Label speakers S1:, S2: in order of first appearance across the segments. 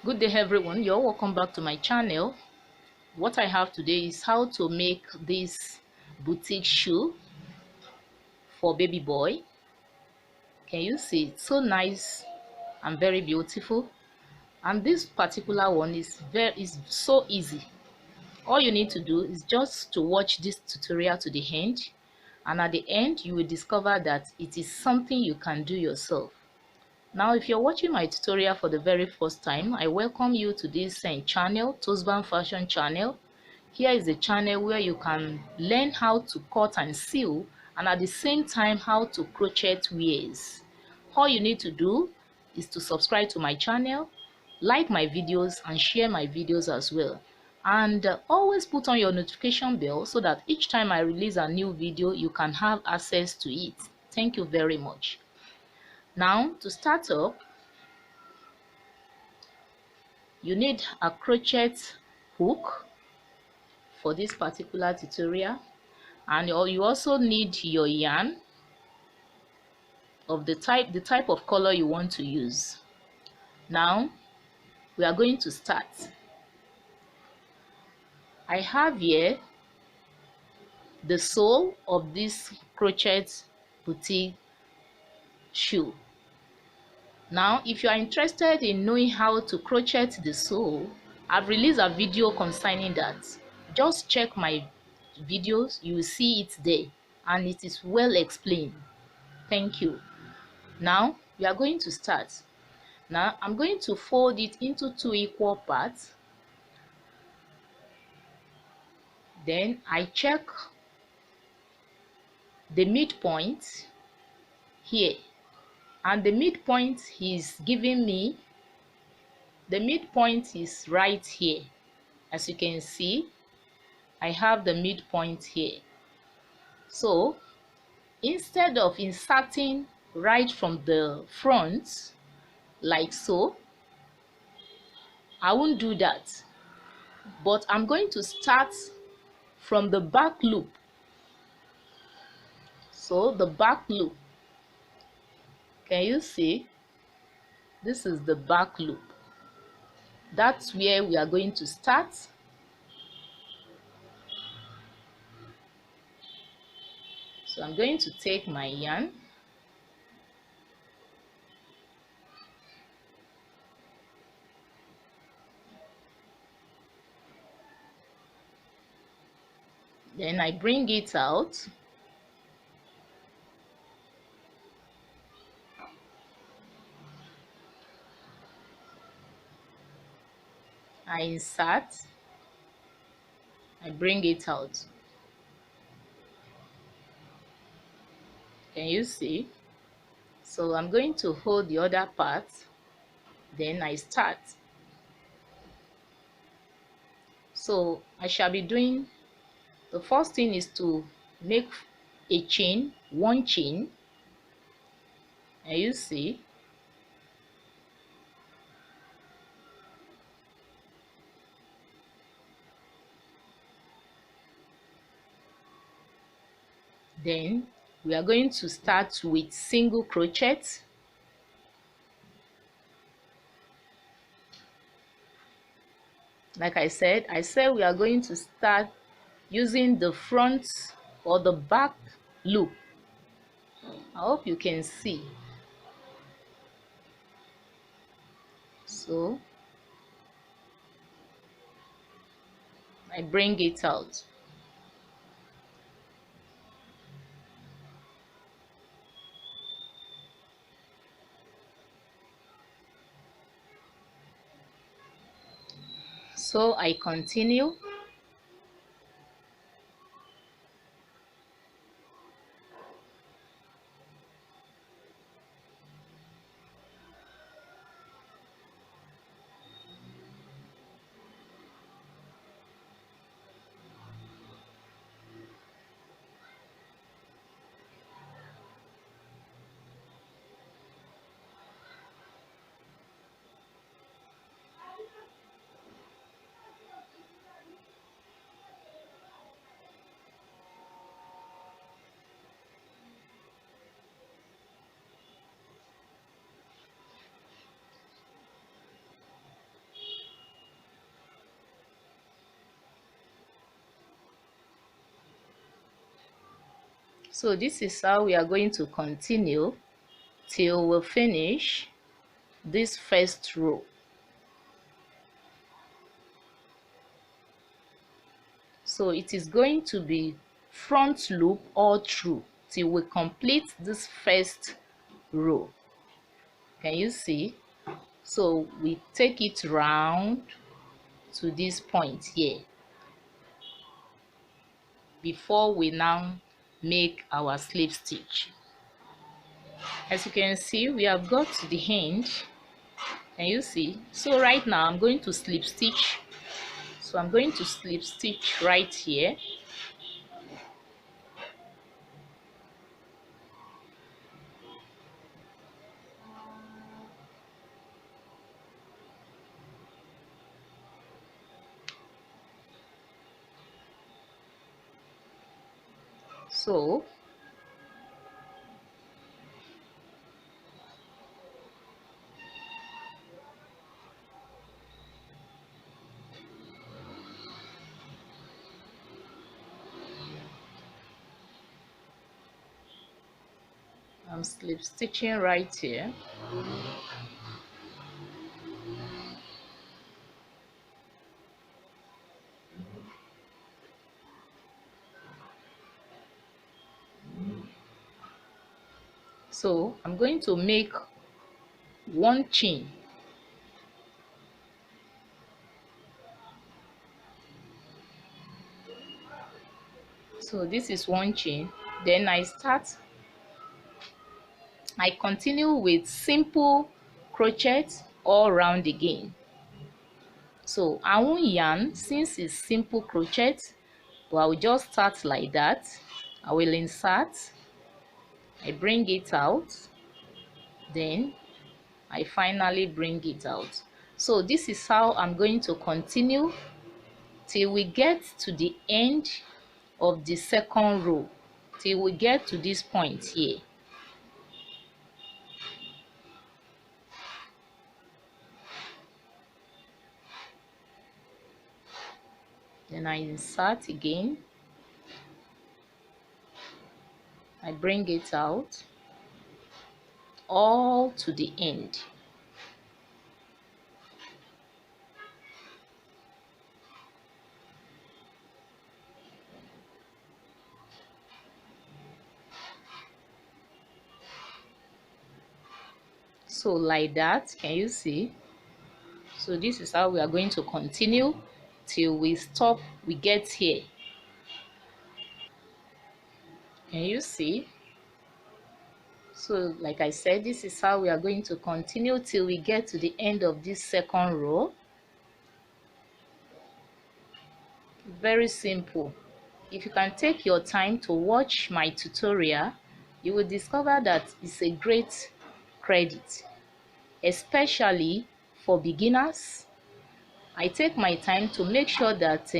S1: Good day everyone, you're welcome back to my channel. What I have today is how to make this boutique shoe for baby boy. Can you see? It's so nice and very beautiful, and this particular one is so easy. All you need to do is just to watch this tutorial to the end, and at the end you will discover that it is something you can do yourself. Now, if you're watching my tutorial for the very first time, I welcome you to this channel, Tosban Fashion channel. Here is a channel where you can learn how to cut and sew, and at the same time how to crochet wears. All you need to do is to subscribe to my channel, like my videos, and share my videos as well. And always put on your notification bell so that each time I release a new video, you can have access to it. Thank you very much. Now, to start up, you need a crochet hook for this particular tutorial, and you also need your yarn of the type of color you want to use. Now we are going to start. I have here the sole of this crochet boutique shoe. Now, if you are interested in knowing how to crochet the sole, I've released a video concerning that. Just check my videos, you will see it there, and it is well explained. Thank you. Now we are going to start. Now I'm going to fold it into 2 equal parts. Then I check the midpoint here, and the midpoint is giving me, the midpoint is right here. As you can see, I have the midpoint here. So instead of inserting right from the front like so, I won't do that, but I'm going to start from the back loop. So the back loop, can you see? This is the back loop. That's where we are going to start. So I'm going to take my yarn, then I bring it out, I insert, I bring it out. Can you see? So I'm going to hold the other part, then I start. So I shall be doing, the first thing is to make a chain, 1 chain, and you see, then we are going to start with single crochet. Like I said we are going to start using the front or the back loop. I hope you can see. So I bring it out. So I continue. So this is how we are going to continue till we finish this first row. So it is going to be front loop all through till we complete this first row. Can you see? So we take it round to this point here before we now make our slip stitch. As you can see, we have got to the end. Can you see? So right now I'm going to slip stitch. So I'm going to slip stitch right here. So I'm slip stitching right here. So I'm going to make one chain. So this is one chain. Then I continue with simple crochet all round again. So I won't yarn since it's simple crochet, but I will just start like that. I will insert, I bring it out, then I finally bring it out. So this is how I'm going to continue till we get to the end of the second row, till we get to this point here. Then I insert again, I bring it out all to the end. So like that, can you see? So this is how we are going to continue till we stop, we get here. Can you see? So like I said, this is how we are going to continue till we get to the end of this second row. Very simple. If you can take your time to watch my tutorial, you will discover that it's a great credit, especially for beginners. I take my time to make sure that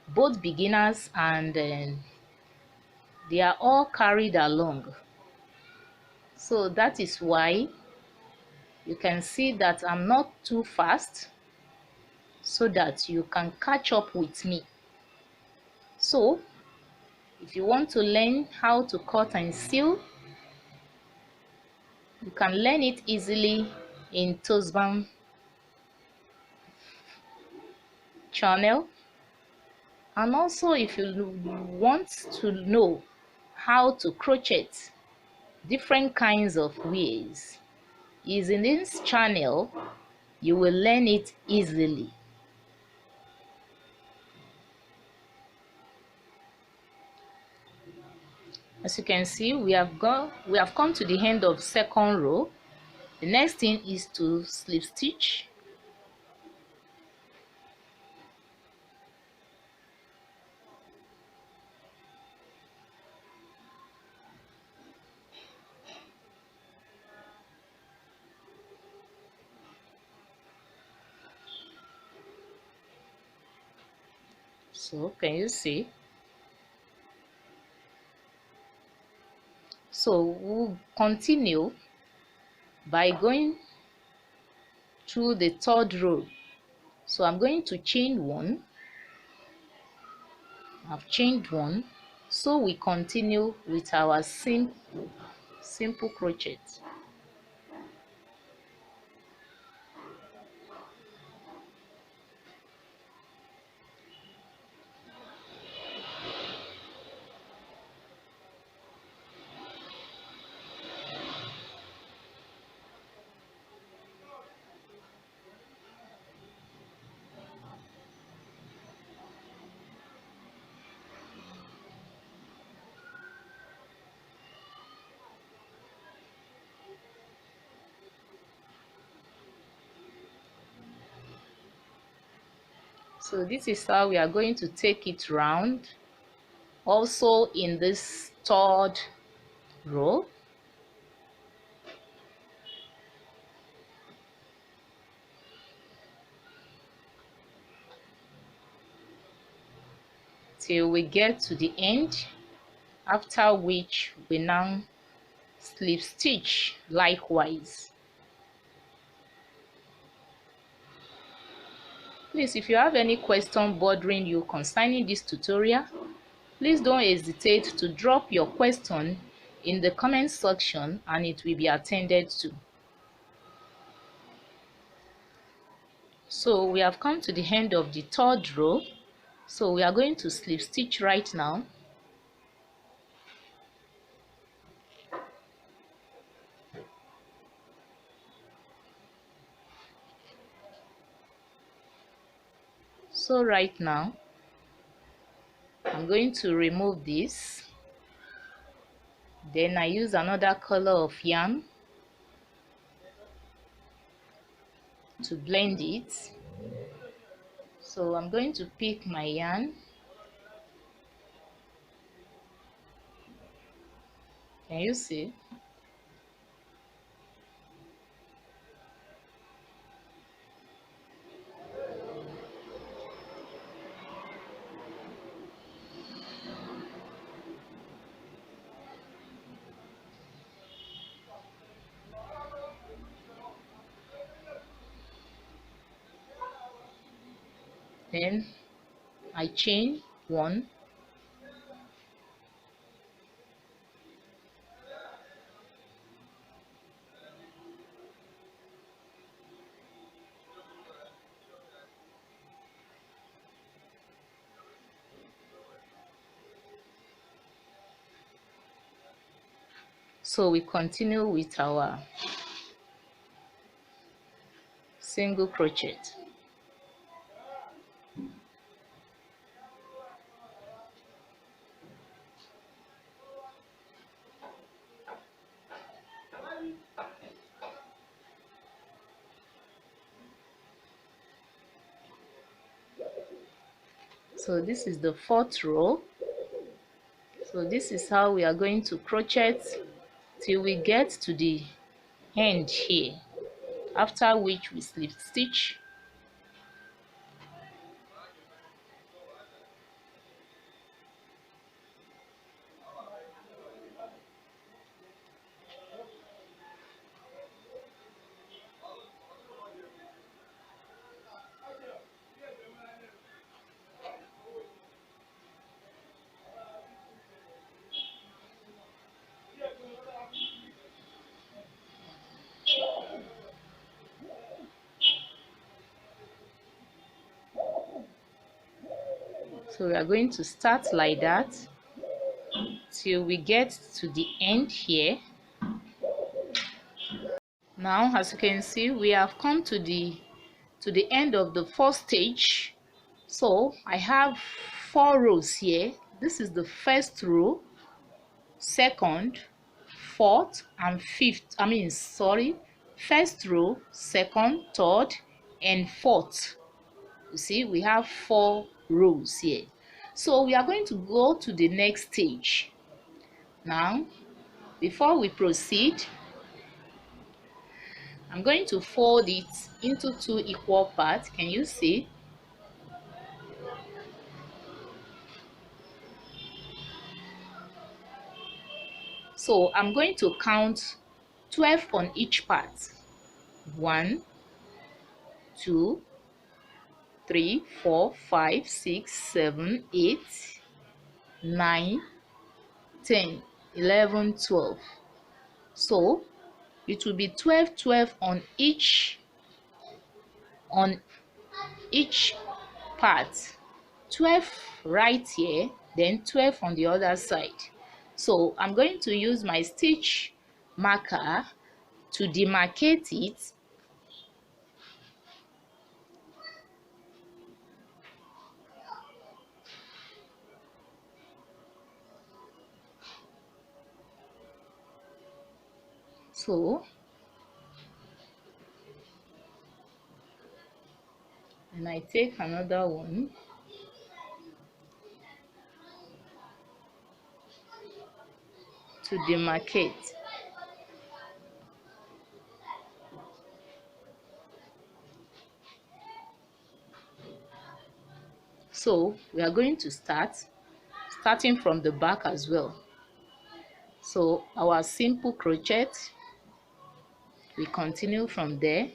S1: both beginners and they are all carried along. So that is why you can see that I'm not too fast, so that you can catch up with me. So if you want to learn how to cut and sew, you can learn it easily in Tosban channel. And also, if you want to know how to crochet different kinds of ways, is in this channel you will learn it easily. As you can see, we have come to the end of second row. The next thing is to slip stitch. So can you see? So we'll continue by going through the third row. So I'm going to chain one. I've chained one. So we continue with our simple crochet. So this is how we are going to take it round. Also in this third row, till we get to the end, after which we now slip stitch likewise. Please, if you have any question bothering you concerning this tutorial, please don't hesitate to drop your question in the comment section and it will be attended to. So we have come to the end of the third row. So we are going to slip stitch right now. So right now, I'm going to remove this. Then I use another color of yarn to blend it. So I'm going to pick my yarn. Can you see? Then I chain one, so we continue with our single crochet. So this is the fourth row. So this is how we are going to crochet till we get to the end here, after which we slip stitch. So we are going to start like that till we get to the end here. Now, as you can see, we have come to the end of the first stage. So I have 4 rows here. This is the first row, second, fourth and fifth. First row, second, third and fourth. You see, we have 4 rows here. So we are going to go to the next stage. Now, before we proceed, I'm going to fold it into 2 equal parts. Can you see? So I'm going to count 12 on each part. 1, 2, 3, 4, 5, 6, 7, 8, 9, 10, 11, 12. So it will be 12, 12 on each part. 12 right here, then 12 on the other side. So I'm going to use my stitch marker to demarcate it. So and I take another one to demarcate. So we are going to starting from the back as well. So our simple crochet, we continue from there.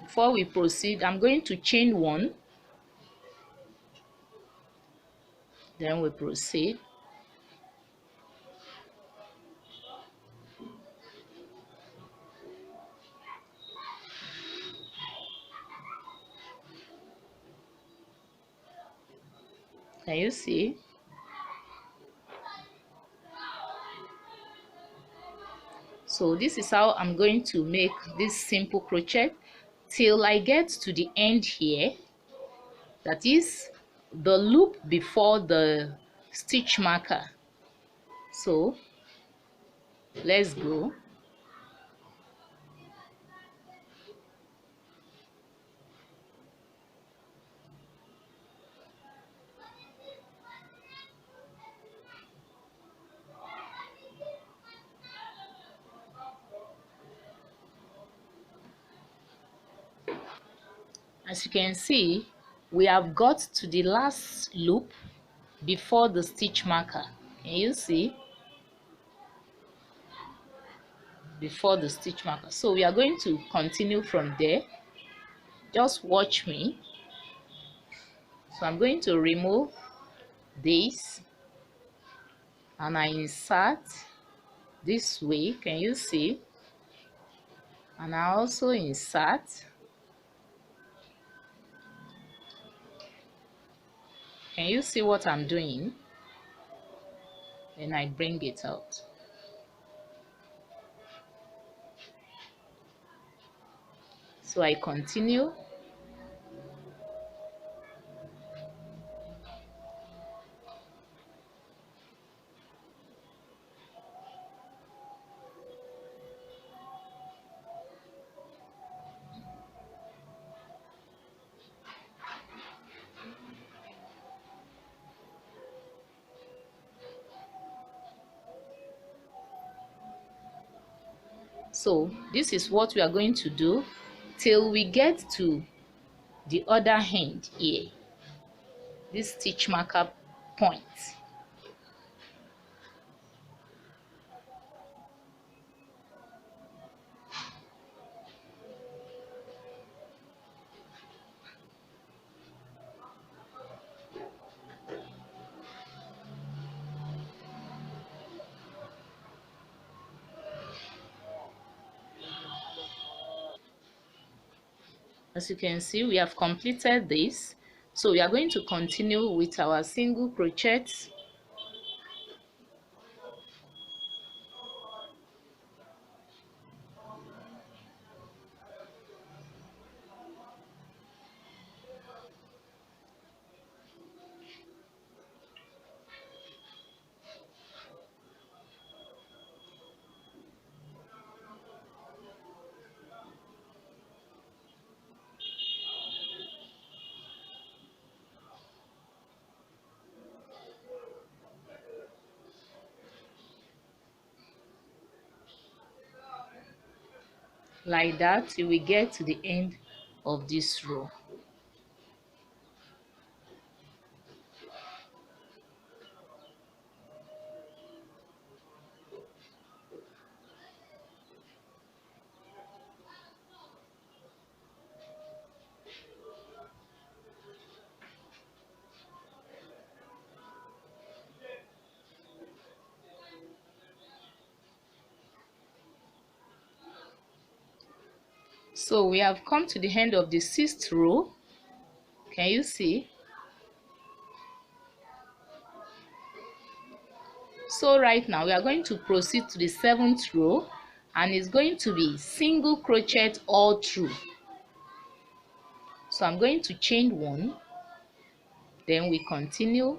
S1: Before we proceed, I'm going to chain one, then we proceed. Can you see? So this is how I'm going to make this simple crochet till I get to the end here, that is the loop before the stitch marker. So let's go. As you can see, we have got to the last loop before the stitch marker. Can you see? Before the stitch marker. So we are going to continue from there. Just watch me. So I'm going to remove this and I insert this way. Can you see? And I also insert. Can you see what I'm doing? Then I bring it out. So I continue. So this is what we are going to do till we get to the other end here, this stitch marker point. As you can see, we have completed this. So we are going to continue with our single crochet. Like that, you will get to the end of this row. So we have come to the end of the 6th row. Can you see? So right now we are going to proceed to the 7th row, and it's going to be single crochet all through. So I'm going to chain 1, then we continue.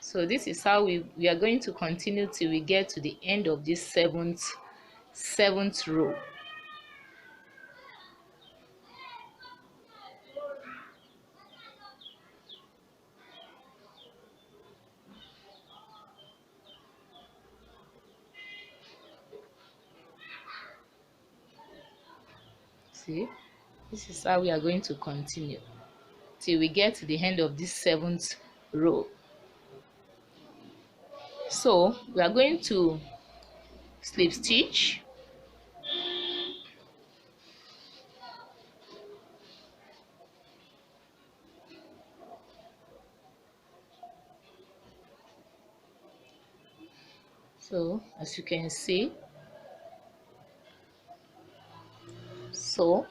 S1: So this is how we are going to continue till we get to the end of this seventh row. See, this is how we are going to continue till we get to the end of this 7th row. So we are going to slip stitch, so as you can see, so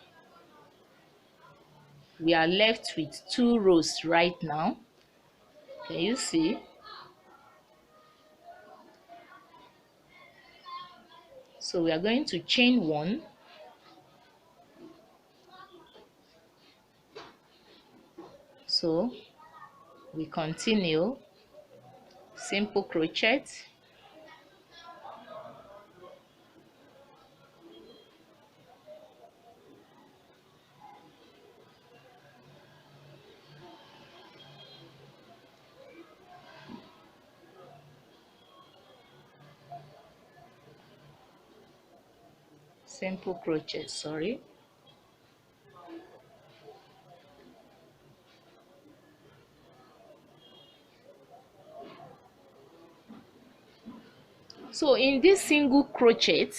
S1: we are left with 2 rows right now. Can you see? So we are going to chain 1, so we continue simple crochet, simple crochet, sorry. So in this single crochet,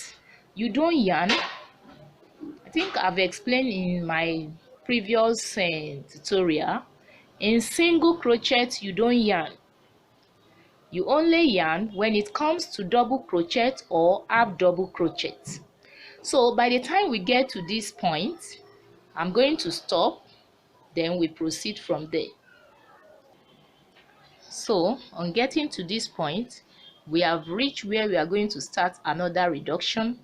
S1: you don't yarn. I think I've explained in my previous tutorial. In single crochet, you don't yarn. You only yarn when it comes to double crochet or half double crochet. So by the time we get to this point, I'm going to stop, then we proceed from there. So on getting to this point, we have reached where we are going to start another reduction.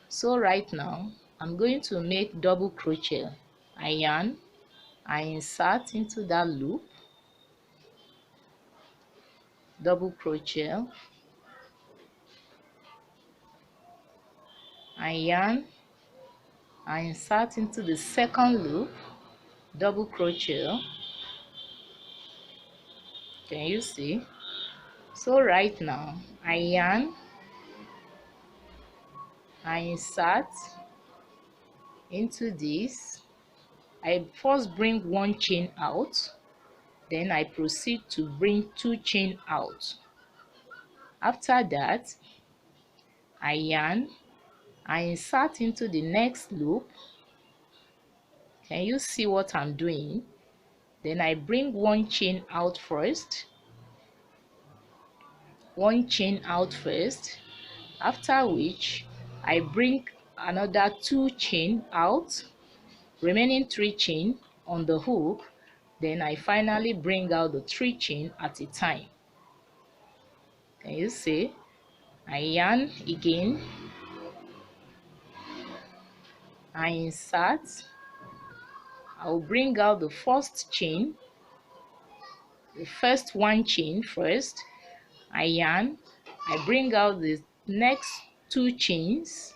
S1: So right now I'm going to make double crochet. I yarn, I insert into that loop, double crochet, I yarn, I insert into the second loop, double crochet. Can you see? So right now I yarn, I insert into this. I first bring 1 chain out, then I proceed to bring 2 chain out. After that, I yarn, I insert into the next loop. Can you see what I'm doing? Then I bring 1 chain out first, 1 chain out first, after which I bring another 2 chain out, remaining 3 chain on the hook, then I finally bring out the 3 chain at a time. Can you see? I yarn again, I insert, I'll bring out the first chain, the first 1 chain first, I yarn, I bring out the next 2 chains,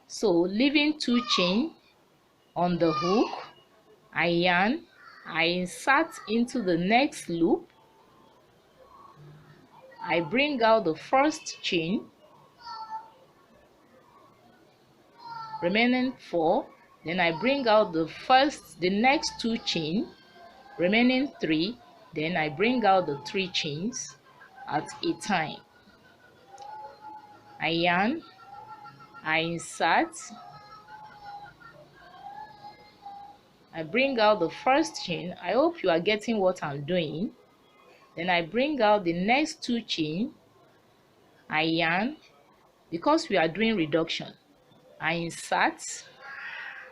S1: so leaving 2 chain on the hook, I yarn, I insert into the next loop, I bring out the first chain, remaining 4, then I bring out the next 2 chain, remaining 3, then I bring out the 3 chains, at a time. I yarn, I insert, I bring out the first chain. I hope you are getting what I'm doing. Then I bring out the next two chain, I yarn, because we are doing reduction. I insert,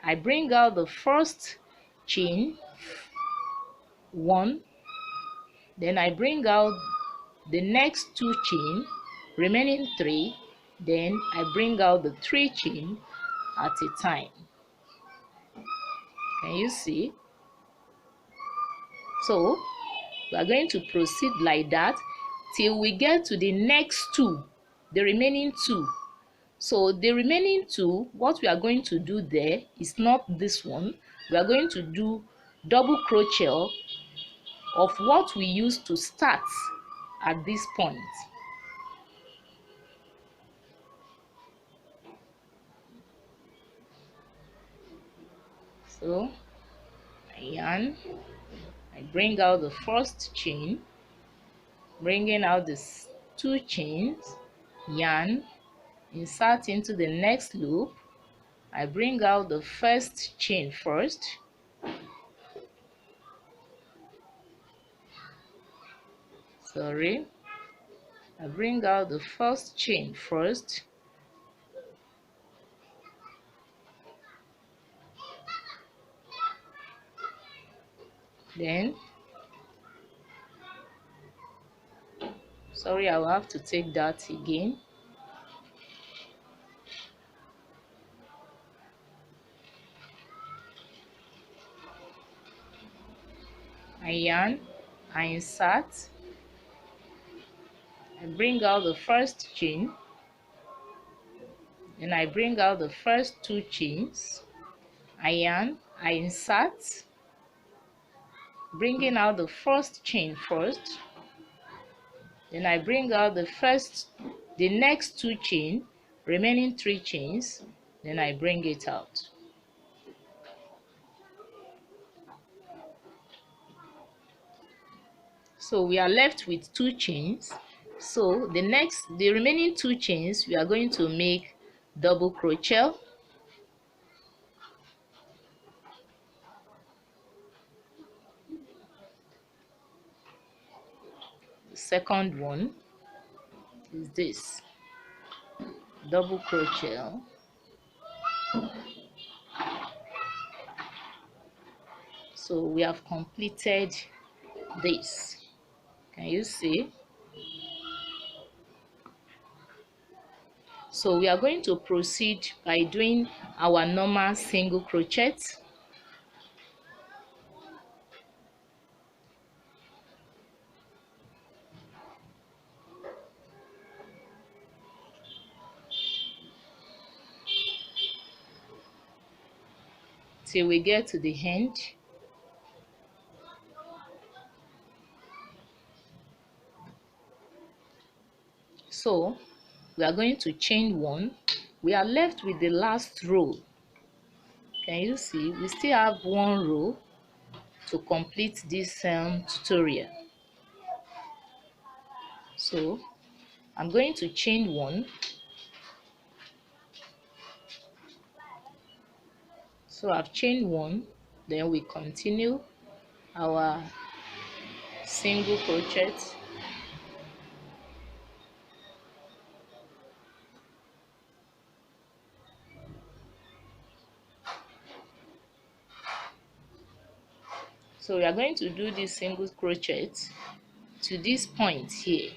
S1: I bring out the first chain, one, then I bring out the next two chain, remaining three, then I bring out the three chain at a time. Can you see? So we are going to proceed like that till we get to the next two, the remaining two. So the remaining two, what we are going to do there is not this one. We are going to do double crochet of what we used to start at this point. So I yarn, I bring out the first chain, bringing out the two chains, yarn, insert into the next loop. I bring out the first chain first, I bring out the first chain first, then I will have to take that again. I yarn, I insert, I bring out the first chain, then I bring out the first two chains, I yarn, I insert, bringing out the first chain first, then I bring out the next two chain, remaining three chains, then I bring it out. So we are left with two chains. So the remaining two chains, we are going to make double crochet. The second one is this, double crochet. So we have completed this. Can you see? So we are going to proceed by doing our normal single crochet. Till we get to the end. So we are going to chain one. We are left with the last row. Can you see? We still have one row to complete this tutorial. So I'm going to chain one. So I've chained one, then we continue our single crochet. So we are going to do this single crochet to this point here.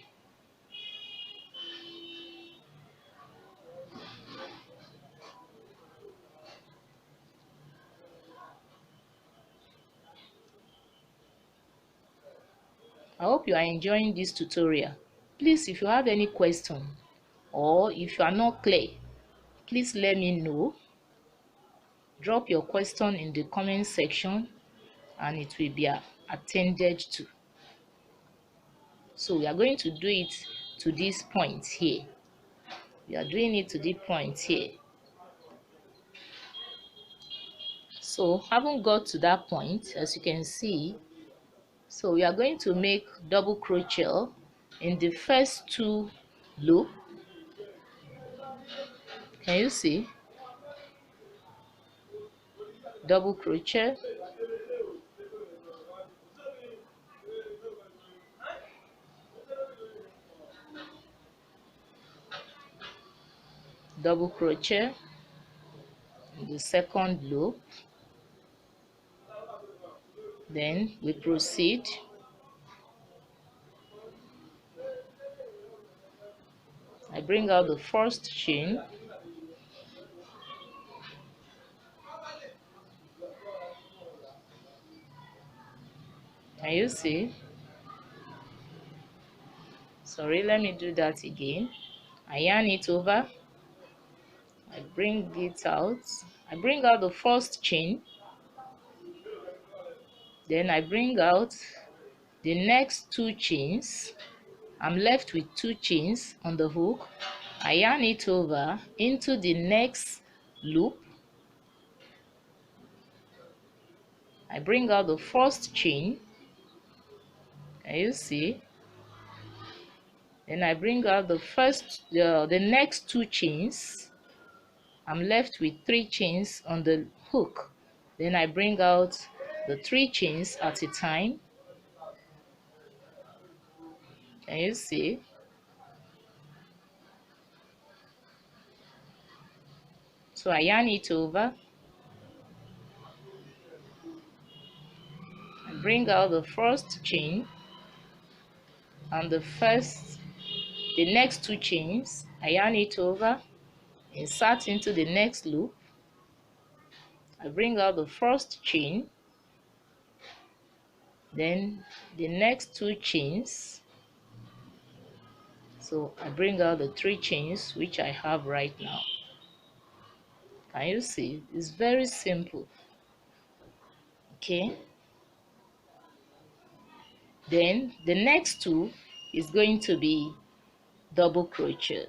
S1: I hope you are enjoying this tutorial. Please, if you have any question or if you are not clear, please let me know. Drop your question in the comment section and it will be attended to. So we are going to do it to this point here. We are doing it to this point here. So having got to that point, as you can see, so we are going to make double crochet in the first two loop. Can you see? Double crochet, double crochet in the second loop. Then we proceed. I bring out the first chain. Can you see? Sorry, let me do that again. I yarn it over. I bring it out. I bring out the first chain. Then I bring out the next two chains. I'm left with two chains on the hook. I yarn it over into the next loop. I bring out the first chain. Can you see? Then I bring out the next two chains. I'm left with three chains on the hook. Then I bring out the three chains at a time. Can you see? So I yarn it over. I bring out the first chain and the next two chains. I yarn it over, insert into the next loop. I bring out the first chain, then the next two chains. So I bring out the three chains which I have right now. Can you see? It's very simple. Okay. Then the next two is going to be double crochet.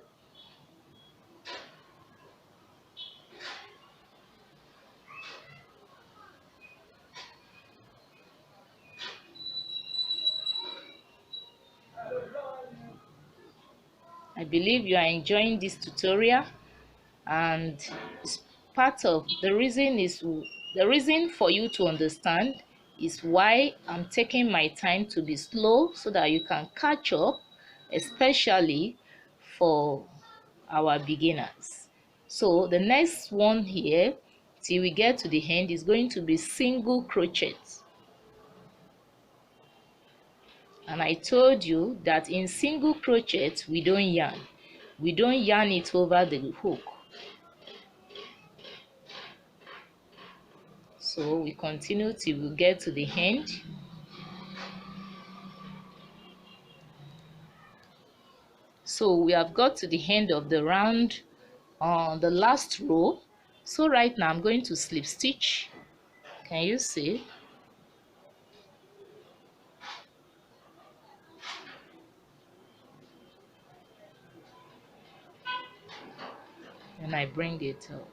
S1: I believe you are enjoying this tutorial, and it's part of the reason for you to understand is why I'm taking my time to be slow so that you can catch up, especially for our beginners. So the next one here till we get to the end is going to be single crochet. And I told you that in single crochet we don't yarn it over the hook. So we continue till we get to the end. So we have got to the end of the round on the last row. So right now I'm going to slip stitch. Can you see? And I bring it out.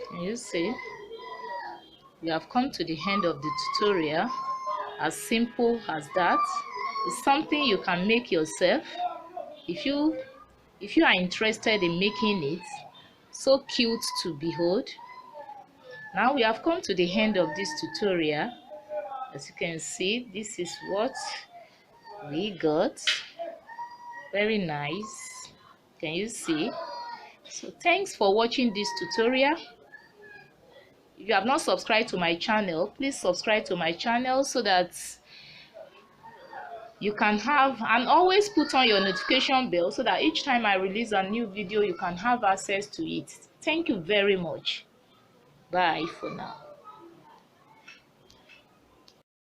S1: Can you see? We have come to the end of the tutorial. As simple as that. It's something you can make yourself if you are interested in making it. So cute to behold. Now we have come to the end of this tutorial. As you can see, this is what we got. Very nice. Can you see? So thanks for watching this tutorial. If you have not subscribed to my channel, please subscribe to my channel so that you can have, and always put on your notification bell so that each time I release a new video you can have access to it. Thank you very much. Bye for now.